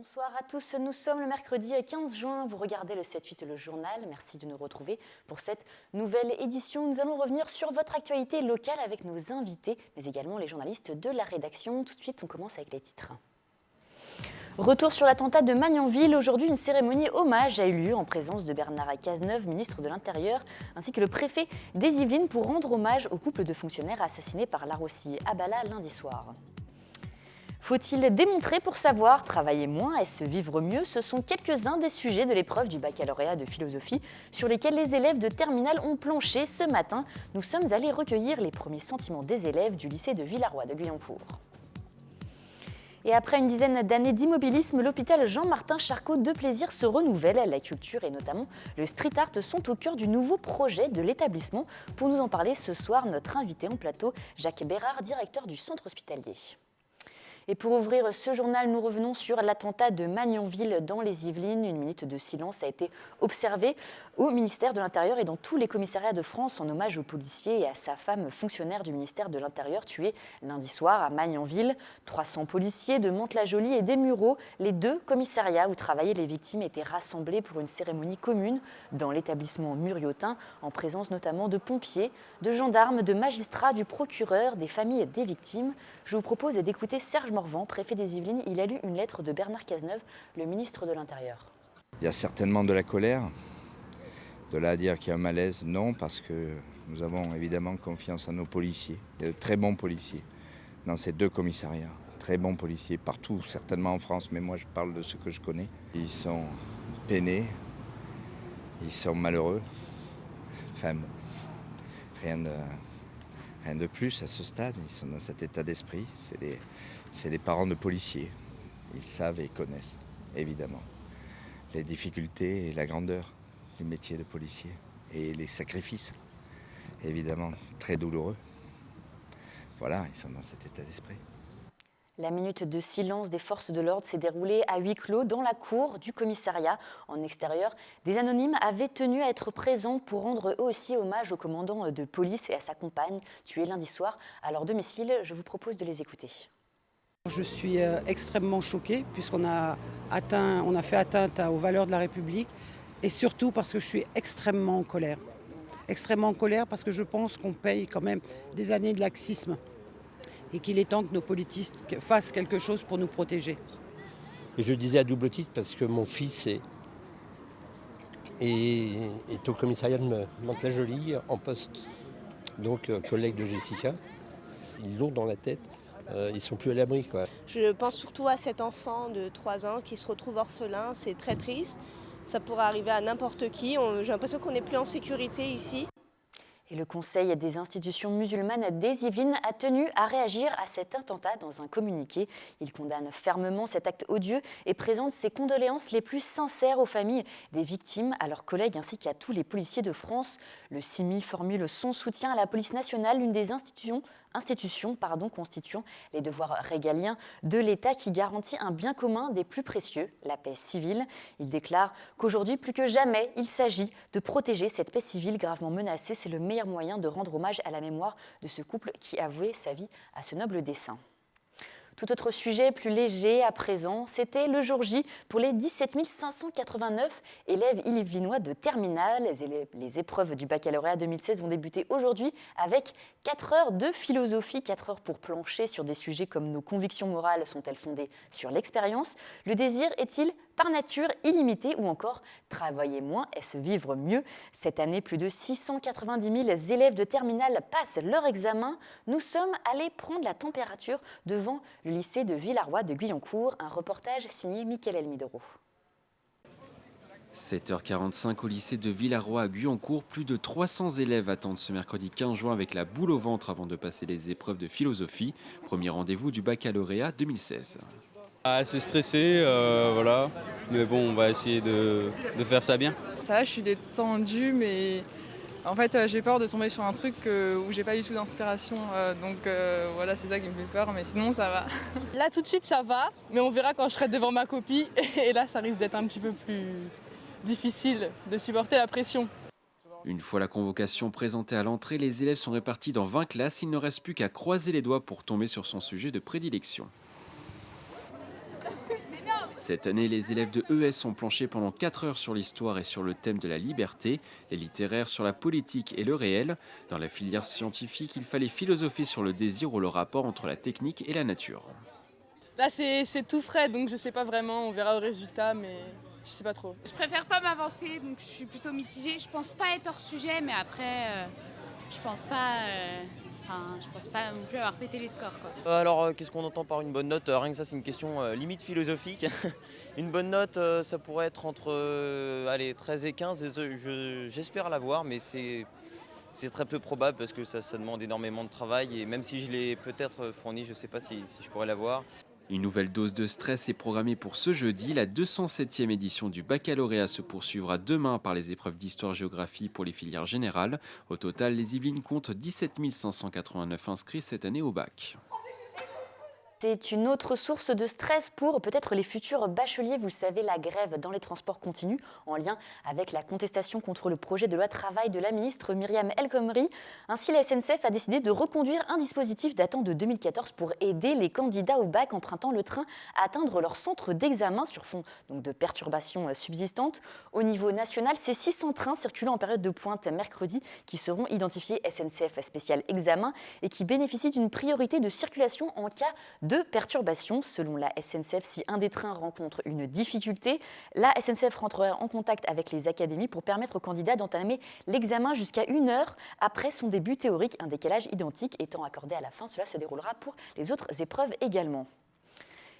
Bonsoir à tous, nous sommes le mercredi 15 juin, vous regardez le 7-8 le journal, merci de nous retrouver pour cette nouvelle édition. Nous allons revenir sur votre actualité locale avec nos invités, mais également les journalistes de la rédaction. Tout de suite, on commence avec les titres. Retour sur l'attentat de Magnanville. Aujourd'hui, une cérémonie hommage a eu lieu en présence de Bernard Cazeneuve, ministre de l'Intérieur, ainsi que le préfet des Yvelines pour rendre hommage au couple de fonctionnaires assassinés par Larossi Abala lundi soir. Faut-il démontrer pour savoir, travailler moins, est-ce vivre mieux? Ce sont quelques-uns des sujets de l'épreuve du baccalauréat de philosophie sur lesquels les élèves de terminale ont planché ce matin. Nous sommes allés recueillir les premiers sentiments des élèves du lycée de Villarroy de Guyancourt. Et après une dizaine d'années d'immobilisme, l'hôpital Jean-Martin Charcot de Plaisir se renouvelle. La culture et notamment le street art sont au cœur du nouveau projet de l'établissement. Pour nous en parler ce soir, notre invité en plateau, Jacques Bérard, directeur du centre hospitalier. Et pour ouvrir ce journal, nous revenons sur l'attentat de Magnanville dans les Yvelines. Une minute de silence a été observée au ministère de l'Intérieur et dans tous les commissariats de France en hommage au policier et à sa femme fonctionnaire du ministère de l'Intérieur tuée lundi soir à Magnanville. 300 policiers de Mantes-la-Jolie et des Mureaux, les deux commissariats où travaillaient les victimes, étaient rassemblés pour une cérémonie commune dans l'établissement muriotin, en présence notamment de pompiers, de gendarmes, de magistrats, du procureur, des familles des victimes. Je vous propose d'écouter Serge Morvan, préfet des Yvelines. Il a lu une lettre de Bernard Cazeneuve, le ministre de l'Intérieur. Il y a certainement de la colère. De là à dire qu'il y a un malaise, non, parce que nous avons évidemment confiance en nos policiers. Il y a de très bons policiers dans ces deux commissariats. Très bons policiers partout, certainement en France, mais moi je parle de ceux que je connais. Ils sont peinés, ils sont malheureux. Enfin, rien de plus à ce stade. Ils sont dans cet état d'esprit. C'est les parents de policiers. Ils savent et connaissent, évidemment, les difficultés et la grandeur du métier de policier et les sacrifices, évidemment, très douloureux. Voilà, ils sont dans cet état d'esprit. La minute de silence des forces de l'ordre s'est déroulée à huis clos dans la cour du commissariat. En extérieur, des anonymes avaient tenu à être présents pour rendre eux aussi hommage au commandant de police et à sa compagne, tués lundi soir à leur domicile. Je vous propose de les écouter. Je suis extrêmement choquée puisqu'on a fait atteinte aux valeurs de la République et surtout parce que je suis extrêmement en colère. Extrêmement en colère parce que je pense qu'on paye quand même des années de laxisme et qu'il est temps que nos politistes fassent quelque chose pour nous protéger. Et je disais à double titre parce que mon fils est au commissariat de Mantes-la-Jolie en poste, donc collègue de Jessica. Ils l'ont dans la tête. Ils sont plus à l'abri, quoi. Je pense surtout à cet enfant de 3 ans qui se retrouve orphelin, c'est très triste. Ça pourrait arriver à n'importe qui, j'ai l'impression qu'on n'est plus en sécurité ici. Et le Conseil des institutions musulmanes des Yvelines a tenu à réagir à cet attentat dans un communiqué. Il condamne fermement cet acte odieux et présente ses condoléances les plus sincères aux familles des victimes, à leurs collègues ainsi qu'à tous les policiers de France. Le CIMI formule son soutien à la police nationale, l'une des institutions constituant les devoirs régaliens de l'État qui garantit un bien commun des plus précieux, la paix civile. Il déclare qu'aujourd'hui, plus que jamais, il s'agit de protéger cette paix civile gravement menacée. C'est le meilleur moyen de rendre hommage à la mémoire de ce couple qui a voué sa vie à ce noble dessein. Tout autre sujet, plus léger à présent, c'était le jour J pour les 17 589 élèves yvelinois de terminale. Les épreuves du baccalauréat 2016 vont débuter aujourd'hui avec 4 heures de philosophie, 4 heures pour plancher sur des sujets comme nos convictions morales sont-elles fondées sur l'expérience? Le désir est-il par nature illimité ou encore travailler moins, est-ce vivre mieux? Cette année, plus de 690 000 élèves de terminale passent leur examen. Nous sommes allés prendre la température devant le lycée de Villarroy de Guyancourt. Un reportage signé Mickaël Elmidoro. 7h45 au lycée de Villarroy à Guyancourt, plus de 300 élèves attendent ce mercredi 15 juin avec la boule au ventre avant de passer les épreuves de philosophie. Premier rendez-vous du baccalauréat 2016. Assez stressé, voilà. Mais bon, on va essayer de faire ça bien. Ça va, je suis détendue, mais en fait, j'ai peur de tomber sur un truc où j'ai pas du tout d'inspiration. Donc voilà, c'est ça qui me fait peur, mais sinon, ça va. Là, tout de suite, ça va, mais on verra quand je serai devant ma copie. Et là, ça risque d'être un petit peu plus difficile de supporter la pression. Une fois la convocation présentée à l'entrée, les élèves sont répartis dans 20 classes. Il ne reste plus qu'à croiser les doigts pour tomber sur son sujet de prédilection. Cette année, les élèves de ES ont planché pendant 4 heures sur l'histoire et sur le thème de la liberté, les littéraires sur la politique et le réel. Dans la filière scientifique, il fallait philosopher sur le désir ou le rapport entre la technique et la nature. Là c'est tout frais donc je sais pas vraiment, on verra au résultat mais je sais pas trop. Je préfère pas m'avancer donc je suis plutôt mitigée. Je pense pas être hors sujet mais après je pense pas non plus avoir pété les scores, quoi. Alors qu'est-ce qu'on entend par une bonne note? Rien que ça c'est une question limite philosophique. Une bonne note ça pourrait être entre 13 et 15, j'espère l'avoir mais c'est très peu probable parce que ça demande énormément de travail et même si je l'ai peut-être fourni, je ne sais pas si je pourrais l'avoir. Une nouvelle dose de stress est programmée pour ce jeudi. La 207e édition du baccalauréat se poursuivra demain par les épreuves d'histoire-géographie pour les filières générales. Au total, les Yvelines comptent 17 589 inscrits cette année au bac. C'est une autre source de stress pour peut-être les futurs bacheliers. Vous le savez, la grève dans les transports continue en lien avec la contestation contre le projet de loi travail de la ministre Myriam El Khomri. Ainsi, la SNCF a décidé de reconduire un dispositif datant de 2014 pour aider les candidats au bac empruntant le train à atteindre leur centre d'examen sur fond de perturbations subsistantes. Au niveau national, c'est 600 trains circulant en période de pointe mercredi qui seront identifiés SNCF spécial examen et qui bénéficient d'une priorité de circulation en cas de perturbations. Selon la SNCF, si un des trains rencontre une difficulté, la SNCF rentrera en contact avec les académies pour permettre aux candidats d'entamer l'examen jusqu'à 1 heure après son début théorique, un décalage identique étant accordé à la fin. Cela se déroulera pour les autres épreuves également.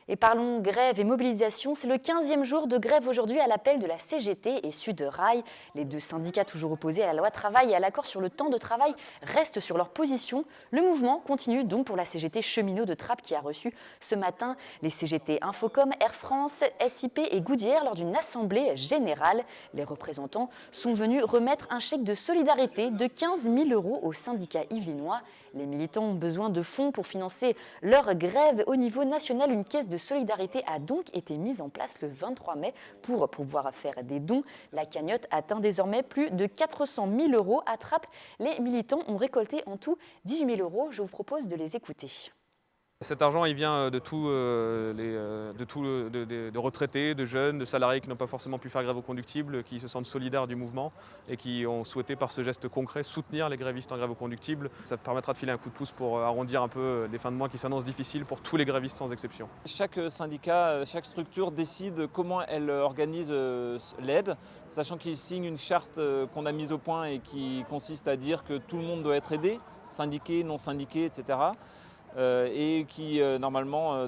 Et parlons grève et mobilisation. C'est le 15e jour de grève aujourd'hui à l'appel de la CGT et Sudrail. Les deux syndicats toujours opposés à la loi travail et à l'accord sur le temps de travail restent sur leur position. Le mouvement continue donc pour la CGT cheminot de Trappes qui a reçu ce matin les CGT Infocom, Air France, SIP et Goodyear lors d'une assemblée générale. Les représentants sont venus remettre un chèque de solidarité de 15 000 € aux syndicats yvelinois. Les militants ont besoin de fonds pour financer leur grève. Au niveau national, une caisse de solidarité a donc été mise en place le 23 mai pour pouvoir faire des dons. La cagnotte atteint désormais plus de 400 000 € à Trappes. Les militants ont récolté en tout 18 000 €. Je vous propose de les écouter. Cet argent, il vient de retraités, de jeunes, de salariés qui n'ont pas forcément pu faire grève au conductible, qui se sentent solidaires du mouvement et qui ont souhaité par ce geste concret soutenir les grévistes en grève au conductible. Ça permettra de filer un coup de pouce pour arrondir un peu les fins de mois qui s'annoncent difficiles pour tous les grévistes sans exception. Chaque syndicat, chaque structure décide comment elle organise l'aide, sachant qu'il signe une charte qu'on a mise au point et qui consiste à dire que tout le monde doit être aidé, syndiqué, non syndiqué, etc. Et qui normalement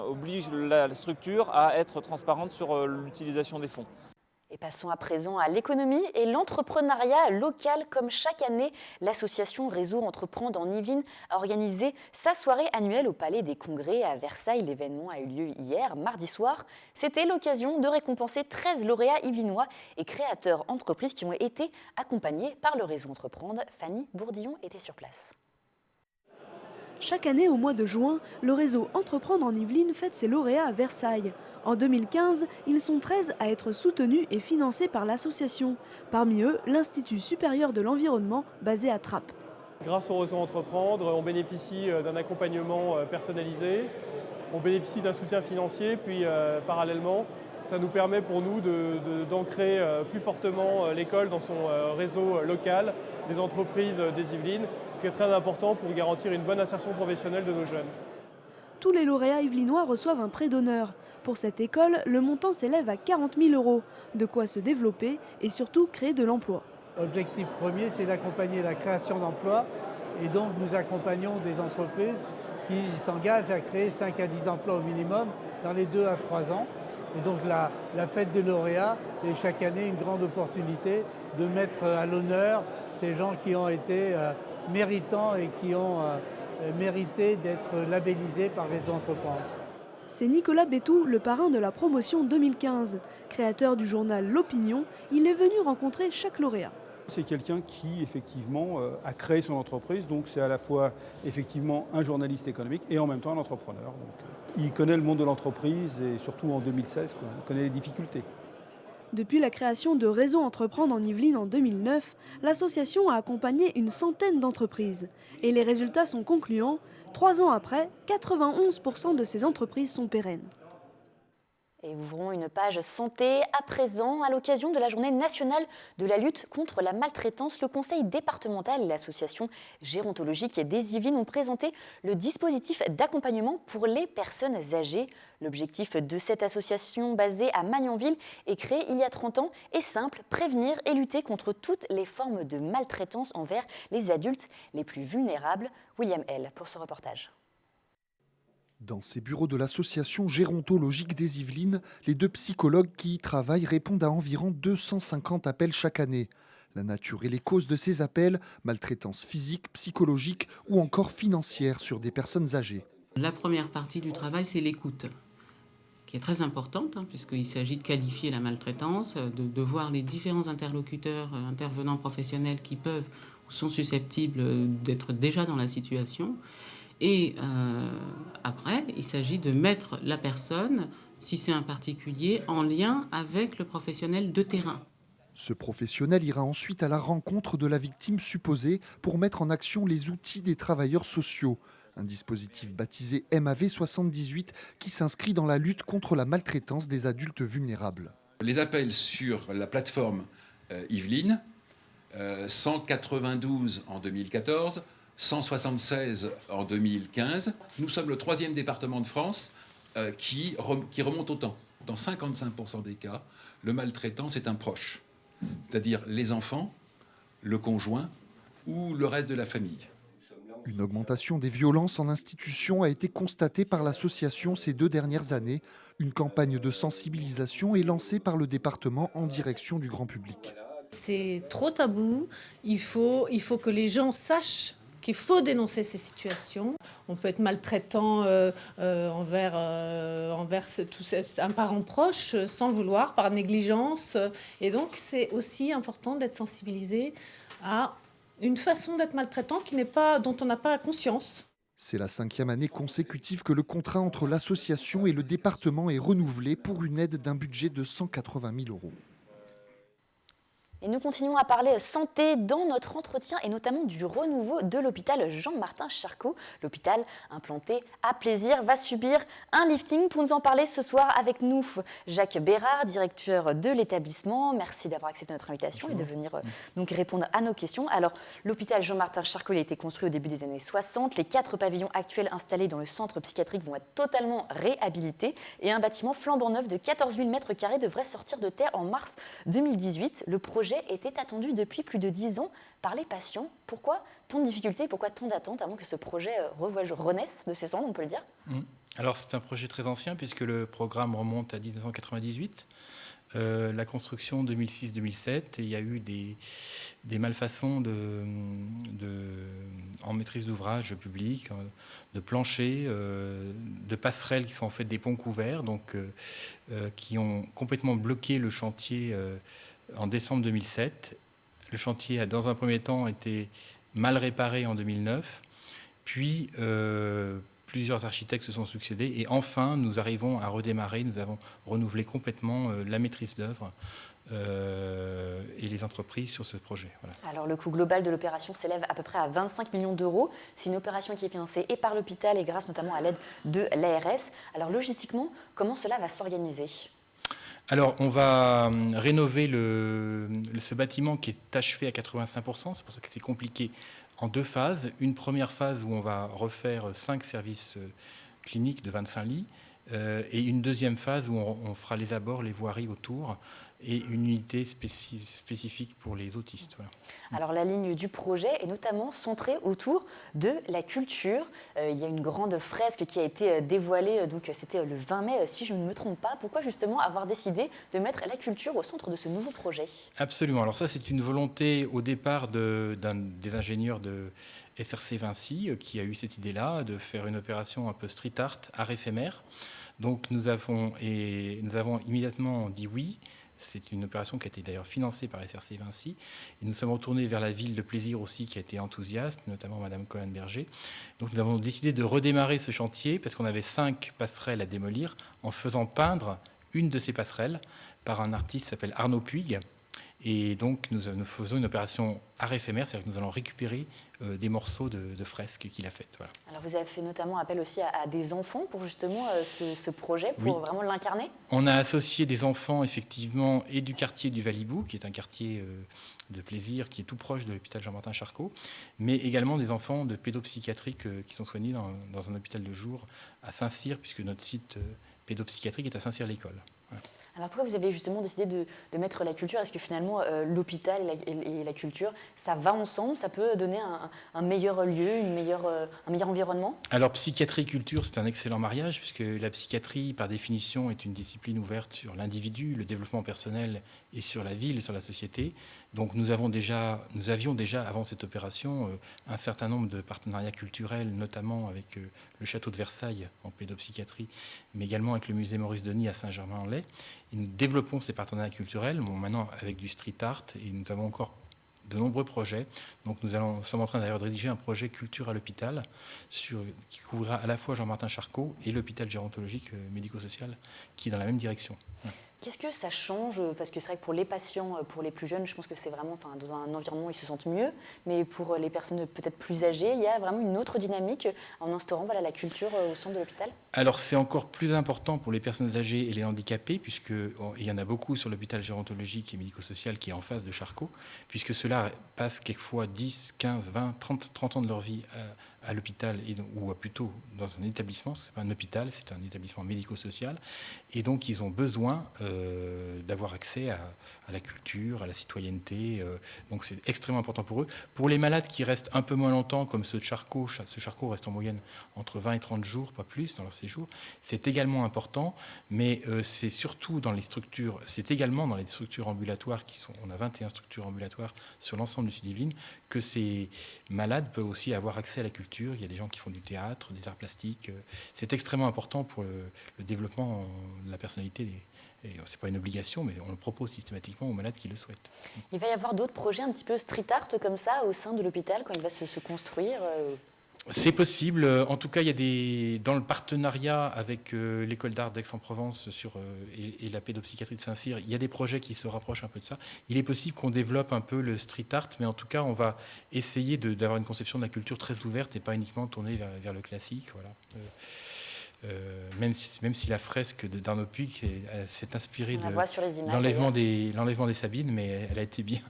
oblige la structure à être transparente sur l'utilisation des fonds. Et passons à présent à l'économie et l'entrepreneuriat local. Comme chaque année, l'association Réseau Entreprendre en Yvelines a organisé sa soirée annuelle au Palais des Congrès à Versailles. L'événement a eu lieu hier, mardi soir. C'était l'occasion de récompenser 13 lauréats yvelinois et créateurs entreprises qui ont été accompagnés par le Réseau Entreprendre. Fanny Bourdillon était sur place. Chaque année, au mois de juin, le réseau Entreprendre en Yvelines fête ses lauréats à Versailles. En 2015, ils sont 13 à être soutenus et financés par l'association. Parmi eux, l'Institut supérieur de l'environnement, basé à Trappes. Grâce au réseau Entreprendre, on bénéficie d'un accompagnement personnalisé, on bénéficie d'un soutien financier, puis parallèlement, ça nous permet pour nous d'ancrer plus fortement l'école dans son réseau local des entreprises des Yvelines, ce qui est très important pour garantir une bonne insertion professionnelle de nos jeunes. Tous les lauréats yvelinois reçoivent un prêt d'honneur. Pour cette école, le montant s'élève à 40 000 €, de quoi se développer et surtout créer de l'emploi. L'objectif premier, c'est d'accompagner la création d'emplois et donc nous accompagnons des entreprises qui s'engagent à créer 5 à 10 emplois au minimum dans les 2 à 3 ans. Et donc la fête des lauréats est chaque année une grande opportunité de mettre à l'honneur ces gens qui ont été méritants et qui ont mérité d'être labellisés par les entrepreneurs. C'est Nicolas Bétou, le parrain de la promotion 2015. Créateur du journal L'Opinion, il est venu rencontrer chaque lauréat. C'est quelqu'un qui, effectivement, a créé son entreprise, donc c'est à la fois, effectivement, un journaliste économique et en même temps un entrepreneur. Donc, il connaît le monde de l'entreprise et surtout en 2016, il connaît les difficultés. Depuis la création de Réseau Entreprendre en Yvelines en 2009, l'association a accompagné une centaine d'entreprises. Et les résultats sont concluants. 3 ans après, 91% de ces entreprises sont pérennes. Et ouvrons une page santé à présent. À l'occasion de la journée nationale de la lutte contre la maltraitance, le conseil départemental et l'association gérontologique des Yvelines ont présenté le dispositif d'accompagnement pour les personnes âgées. L'objectif de cette association basée à Magnanville et créée il y a 30 ans est simple, prévenir et lutter contre toutes les formes de maltraitance envers les adultes les plus vulnérables. William L. pour ce reportage. Dans ces bureaux de l'association gérontologique des Yvelines, les 2 psychologues qui y travaillent répondent à environ 250 appels chaque année. La nature et les causes de ces appels, maltraitance physique, psychologique ou encore financière sur des personnes âgées. La première partie du travail, c'est l'écoute, qui est très importante, puisqu'il s'agit de qualifier la maltraitance, de voir les différents interlocuteurs, intervenants professionnels qui peuvent ou sont susceptibles d'être déjà dans la situation. Et après, il s'agit de mettre la personne, si c'est un particulier, en lien avec le professionnel de terrain. Ce professionnel ira ensuite à la rencontre de la victime supposée pour mettre en action les outils des travailleurs sociaux. Un dispositif baptisé MAV 78 qui s'inscrit dans la lutte contre la maltraitance des adultes vulnérables. Les appels sur la plateforme Yvelines, 192 en 2014, 176 en 2015. Nous sommes le 3e département de France qui remonte au temps. Dans 55% des cas, le maltraitant, c'est un proche, c'est-à-dire les enfants, le conjoint ou le reste de la famille. Une augmentation des violences en institution a été constatée par l'association ces 2 dernières années. Une campagne de sensibilisation est lancée par le département en direction du grand public. C'est trop tabou, il faut que les gens sachent qu'il faut dénoncer ces situations. On peut être maltraitant envers un parent proche sans le vouloir, par négligence. Et donc, c'est aussi important d'être sensibilisé à une façon d'être maltraitant dont on n'a pas conscience. C'est la 5e année consécutive que le contrat entre l'association et le département est renouvelé pour une aide d'un budget de 180 000 €. Et nous continuons à parler santé dans notre entretien et notamment du renouveau de l'hôpital Jean-Martin Charcot. L'hôpital implanté à Plaisir va subir un lifting. Pour nous en parler ce soir avec nous, Jacques Bérard, directeur de l'établissement. Merci d'avoir accepté notre invitation et de venir donc répondre à nos questions. Alors, l'hôpital Jean-Martin Charcot a été construit au début des années 60. Les 4 pavillons actuels installés dans le centre psychiatrique vont être totalement réhabilités et un bâtiment flambant neuf de 14 000 m² devrait sortir de terre en mars 2018. Le projet était attendu depuis plus de 10 ans par les patients. Pourquoi tant de difficultés, pourquoi tant d'attentes avant que ce projet renaisse de ses cendres, on peut le dire ? Alors c'est un projet très ancien puisque le programme remonte à 1998. La construction 2006-2007, et il y a eu des malfaçons en maîtrise d'ouvrage public, de planchers, de passerelles qui sont en fait des ponts couverts, donc, qui ont complètement bloqué le chantier en décembre 2007. Le chantier a dans un premier temps été mal réparé en 2009, puis plusieurs architectes se sont succédés et enfin nous arrivons à redémarrer, nous avons renouvelé complètement la maîtrise d'œuvre et les entreprises sur ce projet. Voilà. Alors le coût global de l'opération s'élève à peu près à 25 millions d'euros. C'est une opération qui est financée et par l'hôpital et grâce notamment à l'aide de l'ARS. Alors logistiquement, comment cela va s'organiser ? Alors, on va rénover ce bâtiment qui est achevé à 85%. C'est pour ça que c'est compliqué en 2 phases. Une première phase où on va refaire 5 services cliniques de 25 lits et une deuxième phase où on fera les abords, les voiries autour et une unité spécifique pour les autistes. Voilà. Alors la ligne du projet est notamment centrée autour de la culture. Il y a une grande fresque qui a été dévoilée, donc c'était le 20 mai si je ne me trompe pas. Pourquoi justement avoir décidé de mettre la culture au centre de ce nouveau projet ? Absolument. Alors ça c'est une volonté au départ des ingénieurs de SRC Vinci qui a eu cette idée-là de faire une opération un peu street art éphémère. Donc nous avons immédiatement dit oui. C'est une opération qui a été d'ailleurs financée par SRC Vinci. Et nous sommes retournés vers la ville de Plaisir aussi, qui a été enthousiaste, notamment Madame Cohen-Berger. Donc nous avons décidé de redémarrer ce chantier parce qu'on avait 5 passerelles à démolir en faisant peindre une de ces passerelles par un artiste qui s'appelle Arnaud Puig. Et donc, nous faisons une opération art éphémère, c'est-à-dire que nous allons récupérer des morceaux de fresques qu'il a faites. Voilà. Alors vous avez fait notamment appel aussi à des enfants pour justement ce projet, pour Oui. vraiment l'incarner. On a associé des enfants, effectivement, et du quartier du Valibou, qui est un quartier de plaisir, qui est tout proche de l'hôpital Jean-Martin Charcot, mais également des enfants de pédopsychiatriques qui sont soignés dans un hôpital de jour à Saint-Cyr, puisque notre site pédopsychiatrique est à Saint-Cyr-l'École. Voilà. Alors pourquoi vous avez justement décidé de mettre la culture? Est-ce que finalement l'hôpital et la culture, ça va ensemble? Ça peut donner un meilleur lieu, un meilleur environnement? Alors psychiatrie et culture, c'est un excellent mariage, puisque la psychiatrie, par définition, est une discipline ouverte sur l'individu, le développement personnel et sur la ville et sur la société. Donc nous avions déjà, avant cette opération, un certain nombre de partenariats culturels, notamment avec le château de Versailles en pédopsychiatrie, mais également avec le musée Maurice Denis à Saint-Germain-en-Laye. Et nous développons ces partenariats culturels, maintenant avec du street art, et nous avons encore de nombreux projets. Donc nous sommes en train d'ailleurs de rédiger un projet culture à l'hôpital qui couvrira à la fois Jean-Martin Charcot et l'hôpital gérontologique médico-social qui est dans la même direction. Ouais. Qu'est-ce que ça change? Parce que c'est vrai que pour les patients, pour les plus jeunes, je pense que c'est vraiment, dans un environnement où ils se sentent mieux. Mais pour les personnes peut-être plus âgées, il y a vraiment une autre dynamique en instaurant la culture au centre de l'hôpital? Alors c'est encore plus important pour les personnes âgées et les handicapés, puisqu'il y en a beaucoup sur l'hôpital gérontologique et médico-social qui est en face de Charcot, puisque ceux-là passent quelquefois 10, 15, 20, 30 ans de leur vie à l'hôpital, ou plutôt dans un établissement. Ce n'est pas un hôpital, c'est un établissement médico-social. Et donc, ils ont besoin d'avoir accès à la culture, à la citoyenneté. Donc, c'est extrêmement important pour eux. Pour les malades qui restent un peu moins longtemps, comme ceux de Charcot, ce Charcot reste en moyenne entre 20 et 30 jours, pas plus, dans leur séjour. C'est également important, mais c'est surtout dans les structures, c'est également dans les structures ambulatoires on a 21 structures ambulatoires sur l'ensemble du Sud-Yvelines, que ces malades peuvent aussi avoir accès à la culture. Il y a des gens qui font du théâtre, des arts plastiques. C'est extrêmement important pour le développement de la personnalité. Ce n'est pas une obligation, mais on le propose systématiquement aux malades qui le souhaitent. Il va y avoir d'autres projets un petit peu street art comme ça au sein de l'hôpital quand il va se construire? C'est possible. En tout cas, il y a dans le partenariat avec l'école d'art d'Aix-en-Provence et la pédopsychiatrie de Saint-Cyr, il y a des projets qui se rapprochent un peu de ça. Il est possible qu'on développe un peu le street art, mais en tout cas, on va essayer d'avoir une conception de la culture très ouverte et pas uniquement tournée vers le classique. Voilà. Même si la fresque d'Arnaud Puig s'est inspirée de l'enlèvement des Sabines, mais elle a été bien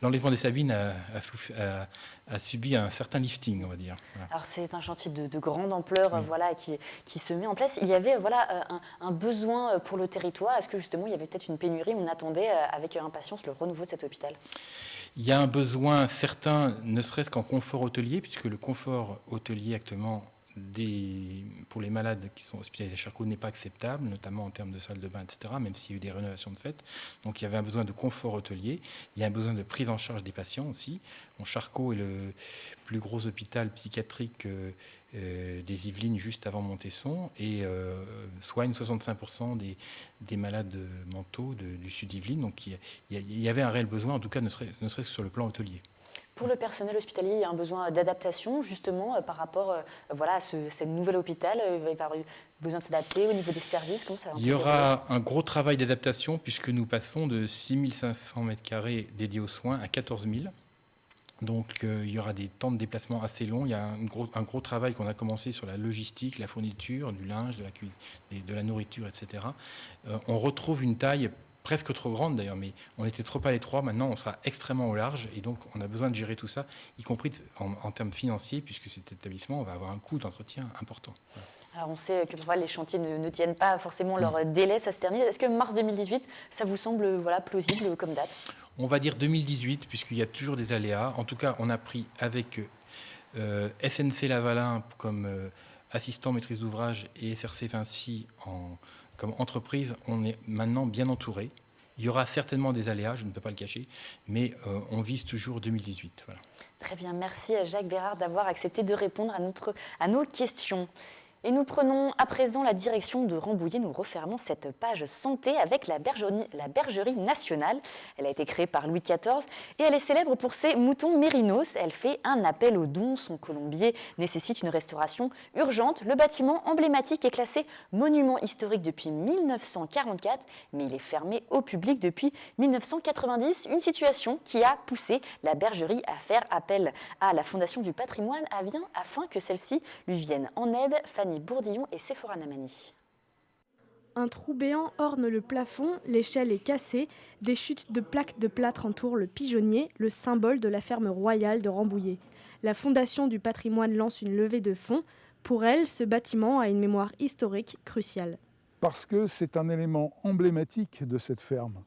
l'enlèvement des Sabines a subi un certain lifting, on va dire. Voilà. Alors c'est un chantier de grande ampleur, qui se met en place. Il y avait un besoin pour le territoire. Est-ce que justement il y avait peut-être une pénurie? On attendait avec impatience le renouveau de cet hôpital. Il y a un besoin certain, ne serait-ce qu'en confort hôtelier, puisque le confort hôtelier actuellement pour les malades qui sont hospitalisés à Charcot n'est pas acceptable, notamment en termes de salle de bain, etc., même s'il y a eu des rénovations de fait. Donc il y avait un besoin de confort hôtelier, il y a un besoin de prise en charge des patients aussi. Charcot est le plus gros hôpital psychiatrique des Yvelines juste avant Montesson et soigne 65% des malades mentaux du sud Yvelines. Donc il y avait un réel besoin, en tout cas ne serait-ce que sur le plan hôtelier. Pour le personnel hospitalier, il y a un besoin d'adaptation justement par rapport à ce nouvel hôpital. Il va y avoir besoin de s'adapter au niveau des services. Comment ça va? Il y aura un gros travail d'adaptation puisque nous passons de 6 500 m² dédiés aux soins à 14 000. Donc il y aura des temps de déplacement assez longs. Il y a un gros travail qu'on a commencé sur la logistique, la fourniture, du linge, de la nourriture, etc. On retrouve une taille presque trop grande d'ailleurs, mais on était trop à l'étroit. Maintenant, on sera extrêmement au large et donc on a besoin de gérer tout ça, y compris en termes financiers, puisque cet établissement va avoir un coût d'entretien important. Voilà. Alors on sait que parfois les chantiers ne tiennent pas forcément leur délai, ça se termine. Est-ce que mars 2018, ça vous semble plausible comme date? On va dire 2018, puisqu'il y a toujours des aléas. En tout cas, on a pris avec SNC Lavalin comme assistant maîtrise d'ouvrage et SRC Vinci comme entreprise, on est maintenant bien entouré. Il y aura certainement des aléas, je ne peux pas le cacher, mais on vise toujours 2018. Voilà. Très bien, merci à Jacques Bérard d'avoir accepté de répondre à nos questions. Et nous prenons à présent la direction de Rambouillet. Nous refermons cette page santé avec la Bergerie nationale. Elle a été créée par Louis XIV et elle est célèbre pour ses moutons mérinos. Elle fait un appel aux dons. Son colombier nécessite une restauration urgente. Le bâtiment emblématique est classé monument historique depuis 1944, mais il est fermé au public depuis 1990. Une situation qui a poussé la Bergerie à faire appel à la Fondation du patrimoine afin que celle-ci lui vienne en aide. Fanny Bourdillon et Sephora Namani. Un trou béant orne le plafond, l'échelle est cassée, des chutes de plaques de plâtre entourent le pigeonnier, le symbole de la ferme royale de Rambouillet. La Fondation du patrimoine lance une levée de fonds. Pour elle, ce bâtiment a une mémoire historique cruciale. Parce que c'est un élément emblématique de cette ferme.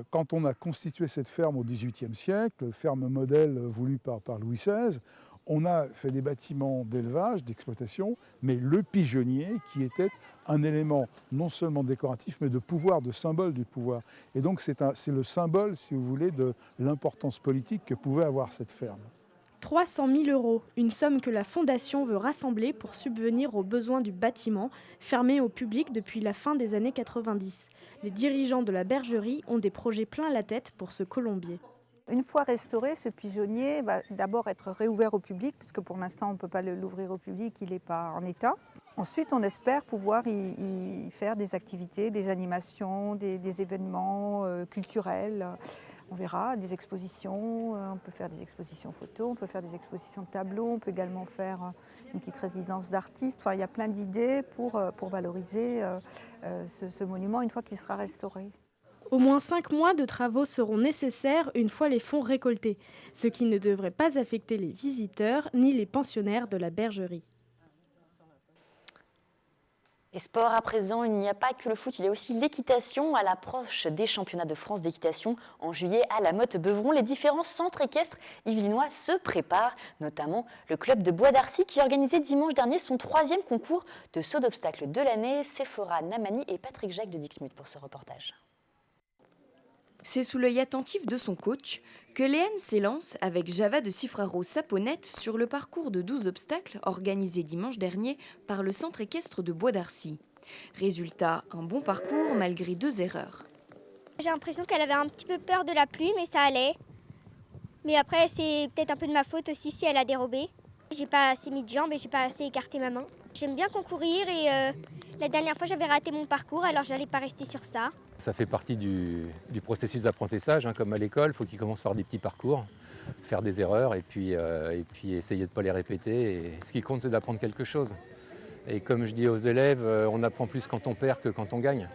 Quand on a constitué cette ferme au XVIIIe siècle, ferme modèle voulue par Louis XVI, on a fait des bâtiments d'élevage, d'exploitation, mais le pigeonnier qui était un élément non seulement décoratif, mais de pouvoir, de symbole du pouvoir. Et donc c'est le symbole, si vous voulez, de l'importance politique que pouvait avoir cette ferme. 300 000 €, une somme que la Fondation veut rassembler pour subvenir aux besoins du bâtiment, fermé au public depuis la fin des années 90. Les dirigeants de la Bergerie ont des projets plein la tête pour ce colombier. Une fois restauré, ce pigeonnier va d'abord être réouvert au public, puisque pour l'instant on ne peut pas l'ouvrir au public, il n'est pas en état. Ensuite, on espère pouvoir y faire des activités, des animations, des événements culturels. On verra, des expositions, on peut faire des expositions photos, on peut faire des expositions de tableaux, on peut également faire une petite résidence d'artistes. Enfin, il y a plein d'idées pour valoriser ce monument une fois qu'il sera restauré. Au moins 5 mois de travaux seront nécessaires une fois les fonds récoltés, ce qui ne devrait pas affecter les visiteurs ni les pensionnaires de la Bergerie. Et sport à présent, il n'y a pas que le foot, il y a aussi l'équitation. À l'approche des championnats de France d'équitation en juillet à la Motte-Beuvron, les différents centres équestres yvelinois se préparent, notamment le club de Bois d'Arcy qui organisait dimanche dernier son 3e concours de saut d'obstacle de l'année. Sephora Namani et Patrick Jacques de Dixmude pour ce reportage. C'est sous l'œil attentif de son coach que Léane s'élance avec Java de Cifraro-Saponette sur le parcours de 12 obstacles organisé dimanche dernier par le centre équestre de Bois d'Arcy. Résultat, un bon parcours malgré 2 erreurs. J'ai l'impression qu'elle avait un petit peu peur de la pluie, mais ça allait. Mais après, c'est peut-être un peu de ma faute aussi si elle a dérobé. J'ai pas assez mis de jambes et j'ai pas assez écarté ma main. J'aime bien concourir et la dernière fois j'avais raté mon parcours, alors j'allais pas rester sur ça. Ça fait partie du processus d'apprentissage, comme à l'école, il faut qu'ils commencent par des petits parcours, faire des erreurs et puis essayer de ne pas les répéter. Et ce qui compte, c'est d'apprendre quelque chose. Et comme je dis aux élèves, on apprend plus quand on perd que quand on gagne.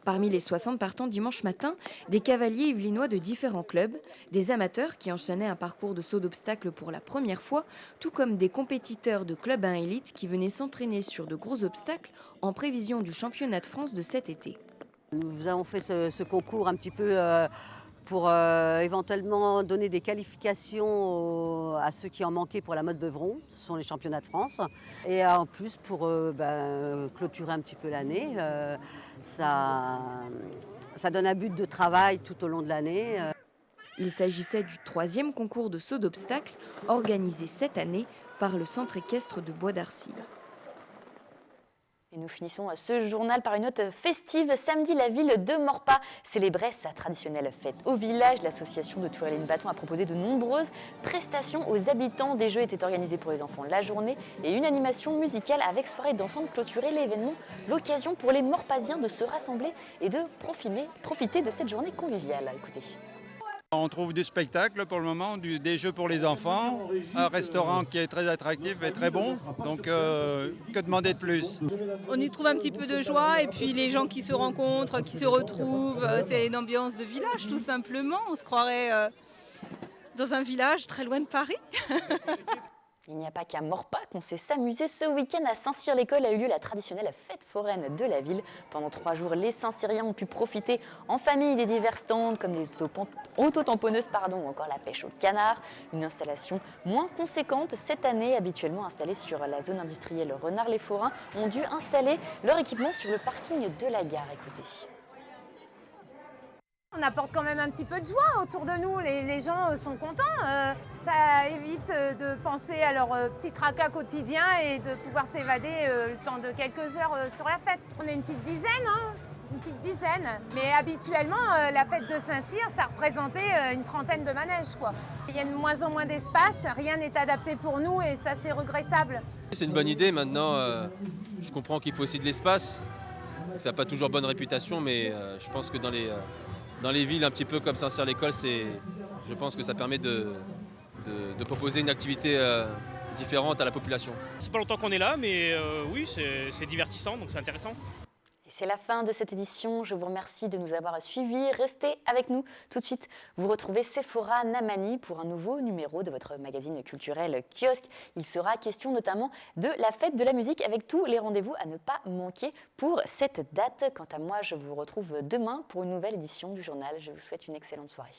Parmi les 60 partants dimanche matin, des cavaliers yvelinois de différents clubs, des amateurs qui enchaînaient un parcours de saut d'obstacle pour la première fois, tout comme des compétiteurs de club 1 élite qui venaient s'entraîner sur de gros obstacles en prévision du championnat de France de cet été. Nous avons fait ce concours un petit peu pour éventuellement donner des qualifications à ceux qui en manquaient pour la Motte-Beuvron, ce sont les championnats de France. Et en plus pour clôturer un petit peu l'année, ça donne un but de travail tout au long de l'année. Il s'agissait du 3e concours de saut d'obstacle organisé cette année par le centre équestre de Bois d'Arcy. Et nous finissons ce journal par une note festive. Samedi, la ville de Morpas célébrait sa traditionnelle fête au village. L'association de Touraline Bâton a proposé de nombreuses prestations aux habitants. Des jeux étaient organisés pour les enfants la journée et une animation musicale avec soirée dansante clôturait l'événement. L'occasion pour les Morpasiens de se rassembler et de profiter de cette journée conviviale. Écoutez. On trouve du spectacle pour le moment, des jeux pour les enfants, un restaurant qui est très attractif et très bon, donc que demander de plus? On y trouve un petit peu de joie et puis les gens qui se rencontrent, qui se retrouvent, c'est une ambiance de village tout simplement, on se croirait dans un village très loin de Paris. Il n'y a pas qu'à Morpas qu'on s'est s'amuser. Ce week-end à Saint-Cyr-l'École a eu lieu la traditionnelle fête foraine de la ville. Pendant 3 jours, les Saint-Cyriens ont pu profiter en famille des divers stands comme les autotamponneuses ou encore la pêche au canard. Une installation moins conséquente cette année, habituellement installée sur la zone industrielle Renard-les-Forains, ont dû installer leur équipement sur le parking de la gare. Écoutez. On apporte quand même un petit peu de joie autour de nous, les gens sont contents. Ça évite de penser à leur petit tracas quotidien et de pouvoir s'évader le temps de quelques heures sur la fête. On est une petite dizaine, une petite dizaine. Mais habituellement, la fête de Saint-Cyr, ça représentait une trentaine de manèges, quoi. Il y a de moins en moins d'espace, rien n'est adapté pour nous et ça c'est regrettable. C'est une bonne idée, maintenant je comprends qu'il faut aussi de l'espace. Ça n'a pas toujours bonne réputation, mais je pense que dans les villes un petit peu comme Saint-Cyr-l'École, je pense que ça permet de proposer une activité différente à la population. C'est pas longtemps qu'on est là, mais oui, c'est divertissant, donc c'est intéressant. Et c'est la fin de cette édition. Je vous remercie de nous avoir suivis. Restez avec nous. Tout de suite, vous retrouvez Sephora Namani pour un nouveau numéro de votre magazine culturel Kiosque. Il sera question notamment de la fête de la musique avec tous les rendez-vous à ne pas manquer pour cette date. Quant à moi, je vous retrouve demain pour une nouvelle édition du journal. Je vous souhaite une excellente soirée.